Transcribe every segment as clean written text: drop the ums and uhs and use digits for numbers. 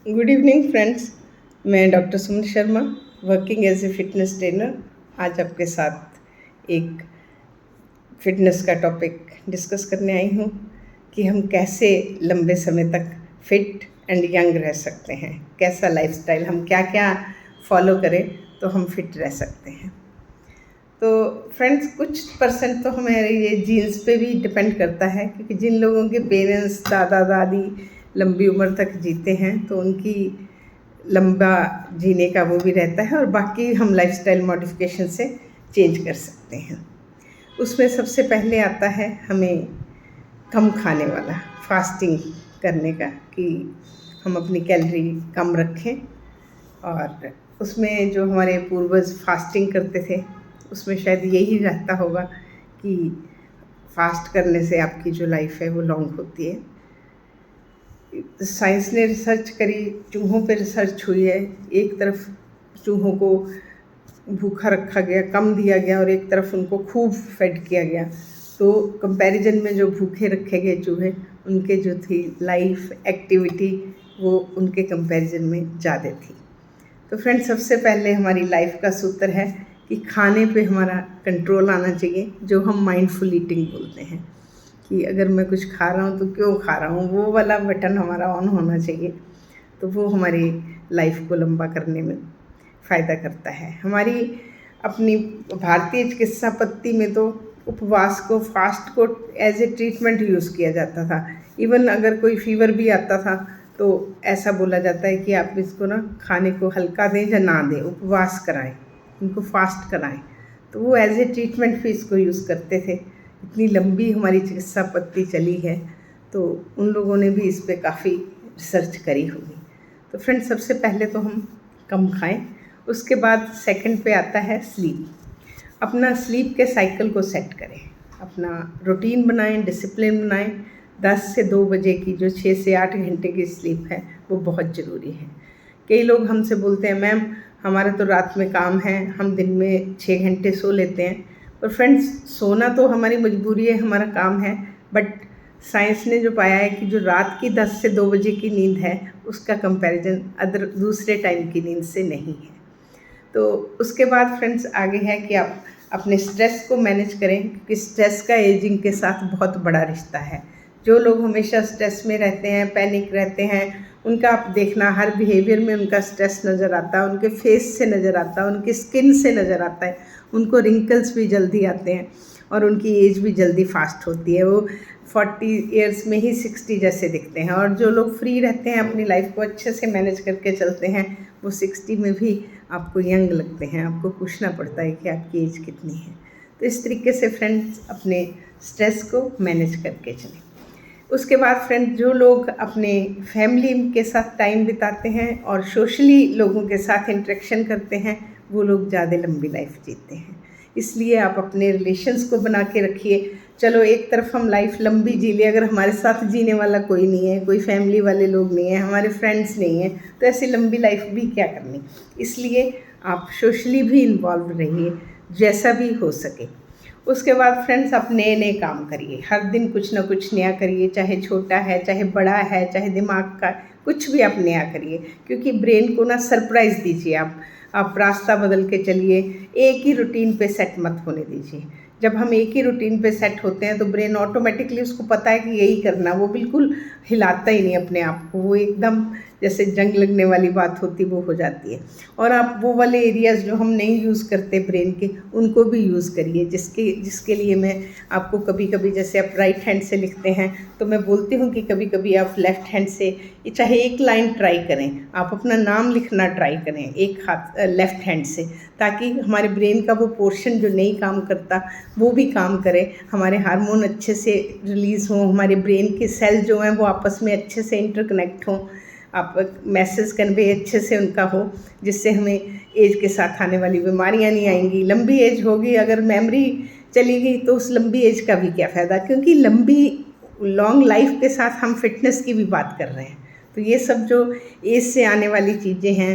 Good evening friends. मैं doctor Suman Sharma, working as a fitness trainer, आज आपके साथ एक फिटनेस का टॉपिक डिस्कस करने आई हूँ कि हम कैसे लंबे समय तक फिट एंड यंग रह सकते हैं, कैसा लाइफस्टाइल, हम क्या क्या फॉलो करें तो हम फिट रह सकते हैं। तो फ्रेंड्स, कुछ परसेंट तो हमारे ये जीन्स पे भी डिपेंड करता है, क्योंकि जिन लोगों के पेरेंट्स, दादा दादी लंबी उम्र तक जीते हैं तो उनकी लंबा जीने का वो भी रहता है, और बाकी हम लाइफस्टाइल मॉडिफिकेशन से चेंज कर सकते हैं। उसमें सबसे पहले आता है हमें कम खाने वाला, फास्टिंग करने का, कि हम अपनी कैलोरी कम रखें। और उसमें जो हमारे पूर्वज फास्टिंग करते थे उसमें शायद यही रहता होगा कि फास्ट करने से आपकी जो लाइफ है वो लॉन्ग होती है। साइंस ने रिसर्च करी, चूहों पे रिसर्च हुई है। एक तरफ चूहों को भूखा रखा गया, कम दिया गया, और एक तरफ उनको खूब फेड किया गया। तो कंपैरिजन में जो भूखे रखे गए चूहे, उनके जो थी लाइफ एक्टिविटी वो उनके कंपैरिजन में ज़्यादा थी। तो फ्रेंड्स, सबसे पहले हमारी लाइफ का सूत्र है कि खाने पे हमारा कंट्रोल आना चाहिए, जो हम माइंडफुल ईटिंग बोलते हैं, कि अगर मैं कुछ खा रहा हूँ तो क्यों खा रहा हूँ, वो वाला बटन हमारा ऑन होना चाहिए। तो वो हमारी लाइफ को लंबा करने में फ़ायदा करता है। हमारी अपनी भारतीय चिकित्सा पद्धति में तो उपवास को, फास्ट को एज ए ट्रीटमेंट यूज़ किया जाता था। इवन अगर कोई फीवर भी आता था तो ऐसा बोला जाता है कि आप इसको ना खाने को हल्का दें या ना दें, उपवास कराएं, इनको फास्ट कराएं। तो वो एज ए ट्रीटमेंट भी इसको यूज़ करते थे। इतनी लंबी हमारी चिकित्सा पद्धति चली है तो उन लोगों ने भी इस पे काफ़ी रिसर्च करी होगी। तो फ्रेंड्स, सबसे पहले तो हम कम खाएं। उसके बाद सेकंड पे आता है स्लीप। अपना स्लीप के साइकिल को सेट करें, अपना रूटीन बनाएं, डिसिप्लिन बनाएं। 10 से 2 बजे की जो 6 से 8 घंटे की स्लीप है वो बहुत ज़रूरी है। कई लोग हमसे बोलते हैं, मैम हमारा तो रात में काम है, हम दिन में 6 घंटे सो लेते हैं। और फ्रेंड्स, सोना तो हमारी मजबूरी है, हमारा काम है, बट साइंस ने जो पाया है कि जो रात की 10 से 2 बजे की नींद है उसका कंपैरिजन दूसरे टाइम की नींद से नहीं है। तो उसके बाद फ्रेंड्स आगे है कि आप अपने स्ट्रेस को मैनेज करें, क्योंकि स्ट्रेस का एजिंग के साथ बहुत बड़ा रिश्ता है। जो लोग हमेशा स्ट्रेस में रहते हैं, पैनिक रहते हैं, उनका आप देखना हर बिहेवियर में उनका स्ट्रेस नज़र आता है, उनके फेस से नज़र आता है, उनकी स्किन से नज़र आता है, उनको रिंकल्स भी जल्दी आते हैं और उनकी एज भी जल्दी फास्ट होती है। वो 40 ईयर्स में ही 60 जैसे दिखते हैं। और जो लोग फ्री रहते हैं, अपनी लाइफ को अच्छे से मैनेज करके चलते हैं, वो 60 में भी आपको यंग लगते हैं। आपको पूछना पड़ता है कि आपकी एज कितनी है। तो इस तरीके से फ्रेंड्स अपने स्ट्रेस को मैनेज करके चलें। उसके बाद फ्रेंड्स, जो लोग अपने फैमिली के साथ टाइम बिताते हैं और सोशली लोगों के साथ इंटरेक्शन करते हैं, वो लोग ज़्यादा लंबी लाइफ जीते हैं। इसलिए आप अपने रिलेशंस को बना के रखिए। चलो एक तरफ हम लाइफ लंबी जी लें, अगर हमारे साथ जीने वाला कोई नहीं है, कोई फैमिली वाले लोग नहीं हैं, हमारे फ्रेंड्स नहीं हैं, तो ऐसी लंबी लाइफ भी क्या करनी। इसलिए आप सोशली भी इन्वॉल्व रहिए जैसा भी हो सके। उसके बाद फ्रेंड्स, आप नए नए काम करिए, हर दिन कुछ ना कुछ नया करिए, चाहे छोटा है, चाहे बड़ा है, चाहे दिमाग का, कुछ भी आप नया करिए, क्योंकि ब्रेन को ना सरप्राइज़ दीजिए। आप रास्ता बदल के चलिए, एक ही रूटीन पे सेट मत होने दीजिए। जब हम एक ही रूटीन पे सेट होते हैं तो ब्रेन ऑटोमेटिकली, उसको पता है कि यही करना, वो बिल्कुल हिलाता ही नहीं अपने आप को, वो एकदम जैसे जंग लगने वाली बात होती वो हो जाती है। और आप वो वाले एरियाज़ जो हम नहीं यूज़ करते ब्रेन के, उनको भी यूज़ करिए, जिसके लिए मैं आपको कभी कभी, जैसे आप राइट हैंड से लिखते हैं तो मैं बोलती हूँ कि कभी कभी आप लेफ़्ट हैंड से चाहे एक लाइन ट्राई करें, आप अपना नाम लिखना ट्राई करें एक हाथ लेफ़्ट हैंड से, ताकि हमारे ब्रेन का वो पोर्शन जो नहीं काम करता वो भी काम करे, हमारे हार्मोन अच्छे से रिलीज़ हों, हमारे ब्रेन के सेल जो हैं वो आपस में अच्छे से इंटरकनेक्ट हों, आप मैसेज कन्वे अच्छे से उनका हो, जिससे हमें एज के साथ आने वाली बीमारियां नहीं आएंगी। लंबी एज होगी, अगर मेमोरी चली गई तो उस लंबी एज का भी क्या फ़ायदा, क्योंकि लंबी लॉन्ग लाइफ के साथ हम फिटनेस की भी बात कर रहे हैं। तो ये सब जो एज से आने वाली चीज़ें हैं,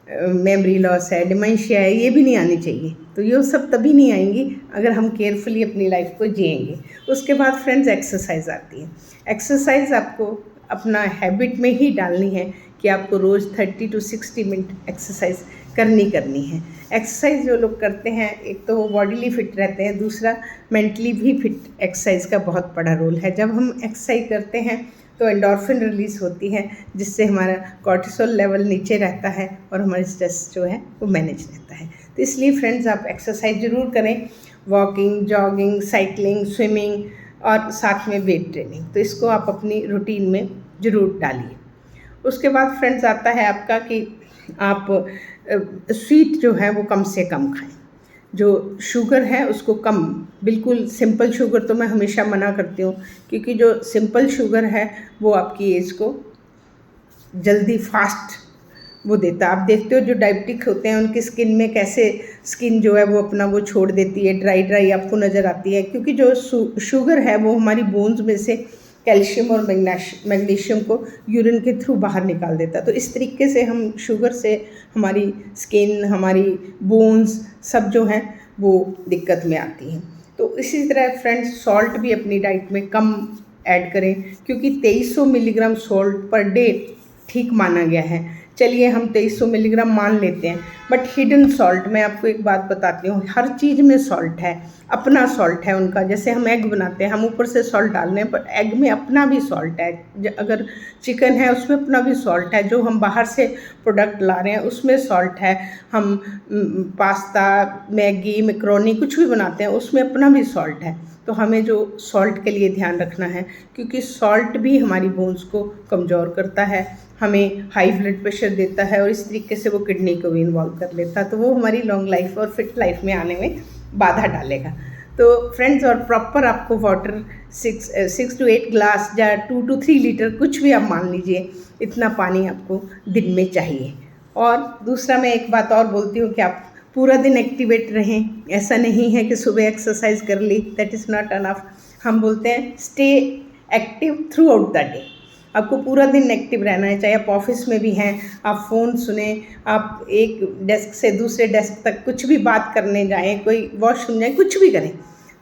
मेमोरी लॉस है, डिमेंशिया है, ये भी नहीं आनी चाहिए। तो ये सब तभी नहीं आएंगी अगर हम केयरफुली अपनी लाइफ को जिएंगे। उसके बाद फ्रेंड्स एक्सरसाइज आती है। एक्सरसाइज आपको अपना हैबिट में ही डालनी है, कि आपको रोज़ 30 to 60 मिनट एक्सरसाइज करनी है। एक्सरसाइज जो लोग करते हैं, एक तो वो बॉडीली फिट रहते हैं, दूसरा मेंटली भी फिट। एक्सरसाइज का बहुत बड़ा रोल है। जब हम एक्सरसाइज करते हैं तो एंडोर्फिन रिलीज़ होती है, जिससे हमारा कॉर्टिसोल लेवल नीचे रहता है और हमारा स्ट्रेस जो है वो मैनेज रहता है। तो इसलिए फ्रेंड्स, आप एक्सरसाइज ज़रूर करें, वॉकिंग, जॉगिंग, साइकिलिंग, स्विमिंग और साथ में वेट ट्रेनिंग। तो इसको आप अपनी रूटीन में ज़रूर डालिए। उसके बाद फ्रेंड्स आता है आपका कि आप स्वीट जो है वो कम से कम खाएं। जो शुगर है उसको कम, बिल्कुल सिंपल शुगर तो मैं हमेशा मना करती हूँ, क्योंकि जो सिंपल शुगर है वो आपकी एज को जल्दी फास्ट वो देता है। आप देखते हो जो डायबिटिक होते हैं उनकी स्किन में कैसे स्किन जो है वो अपना वो छोड़ देती है, ड्राई आपको नज़र आती है, क्योंकि जो शुगर है वो हमारी बोन्स में से कैल्शियम और मैग्नीशियम को यूरिन के थ्रू बाहर निकाल देता है। तो इस तरीके से हम शुगर से हमारी स्किन, हमारी बोन्स सब जो हैं वो दिक्कत में आती हैं। तो इसी तरह फ्रेंड्स, सॉल्ट भी अपनी डाइट में कम ऐड करें, क्योंकि 2300 मिलीग्राम सॉल्ट पर डे ठीक माना गया है। चलिए हम 2300 मिलीग्राम मान लेते हैं, बट हिडन सॉल्ट, मैं आपको एक बात बताती हूँ, हर चीज़ में सॉल्ट है, अपना सॉल्ट है उनका। जैसे हम एग बनाते हैं, हम ऊपर से सॉल्ट डाल रहे हैं, पर एग में अपना भी सॉल्ट है। अगर चिकन है उसमें अपना भी सॉल्ट है। जो हम बाहर से प्रोडक्ट ला रहे हैं उसमें सॉल्ट है। हम पास्ता, मैगी, मैक्रोनी कुछ भी बनाते हैं उसमें अपना भी सॉल्ट है। तो हमें जो सॉल्ट के लिए ध्यान रखना है, क्योंकि सॉल्ट भी हमारी बोन्स को कमज़ोर करता है, हमें हाई ब्लड प्रेशर देता है और इस तरीके से वो किडनी को भी इन्वॉल्व कर लेता है। तो वो हमारी लॉन्ग लाइफ और फिट लाइफ में आने में बाधा डालेगा। तो फ्रेंड्स, और प्रॉपर आपको वाटर 6 to 8 ग्लास या 2 to 3 लीटर कुछ भी आप मान लीजिए, इतना पानी आपको दिन में चाहिए। और दूसरा मैं एक बात और बोलती हूँ कि आप पूरा दिन एक्टिवेट रहें। ऐसा नहीं है कि सुबह एक्सरसाइज कर ली, दैट इज़ नॉट अनफ। हम बोलते हैं stay active through out the day. आपको पूरा दिन एक्टिव रहना है, चाहे आप ऑफिस में भी हैं, आप फ़ोन सुने, आप एक डेस्क से दूसरे डेस्क तक कुछ भी बात करने जाएं, कोई वॉशरूम जाएं, कुछ भी करें,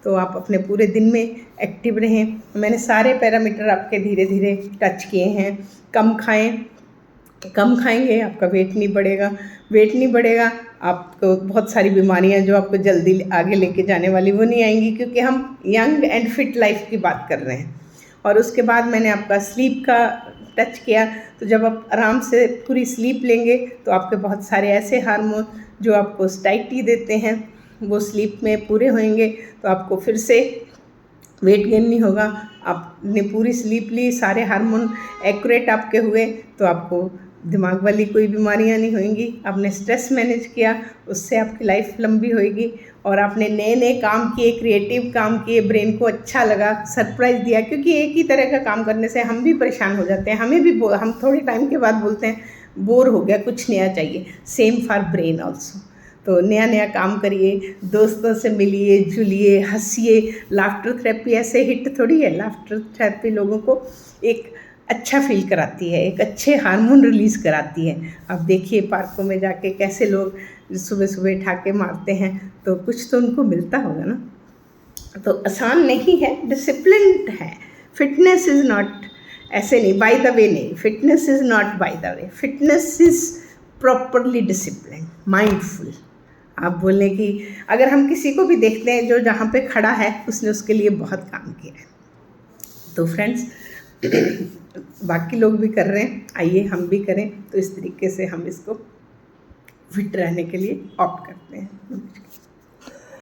तो आप अपने पूरे दिन में एक्टिव रहें। मैंने सारे पैरामीटर आपके धीरे धीरे टच किए हैं। कम खाएं, कम खाएंगे आपका वेट नहीं बढ़ेगा, वेट नहीं बढ़ेगा आपको बहुत सारी बीमारियां जो आपको जल्दी आगे लेके जाने वाली वो नहीं आएंगी, क्योंकि हम यंग एंड फिट लाइफ की बात कर रहे हैं। और उसके बाद मैंने आपका स्लीप का टच किया। तो जब आप आराम से पूरी स्लीप लेंगे तो आपके बहुत सारे ऐसे हार्मोन जो आपको स्टाइटी देते हैं वो स्लीप में पूरे होंगे, तो आपको फिर से वेट गेन नहीं होगा। आपने पूरी स्लीप ली, सारे हार्मोन एक्यूरेट आपके हुए, तो आपको दिमाग वाली कोई बीमारियां नहीं होंगी। आपने स्ट्रेस मैनेज किया, उससे आपकी लाइफ लंबी होएगी। और आपने नए नए काम किए, क्रिएटिव काम किए, ब्रेन को अच्छा लगा, सरप्राइज़ दिया, क्योंकि एक ही तरह का काम करने से हम भी परेशान हो जाते हैं। हमें भी हम थोड़े टाइम के बाद बोलते हैं बोर हो गया, कुछ नया चाहिए। Same for brain also. तो नया नया काम करिए, दोस्तों से मिलिए, जुलिए, हंसिए। लाफ्टर थेरेपी ऐसे हिट थोड़ी है। लाफ्टर थेरेपी लोगों को एक अच्छा फील कराती है, एक अच्छे हार्मोन रिलीज़ कराती है। आप देखिए पार्कों में जाके कैसे लोग सुबह सुबह ठाके मारते हैं, तो कुछ तो उनको मिलता होगा ना। तो आसान नहीं है, डिसिप्लिन्ड है। फिटनेस इज़ नॉट ऐसे नहीं, बाय द वे नहीं। Fitness is not by the way, fitness is properly discipline, mindful. आप बोलें कि अगर हम किसी को भी देखते हैं जो जहाँ पे खड़ा है उसने उसके लिए बहुत काम किया है। तो फ्रेंड्स, बाकी लोग भी कर रहे हैं, आइए हम भी करें। तो इस तरीके से हम इसको फिट रहने के लिए ऑप्ट करते हैं।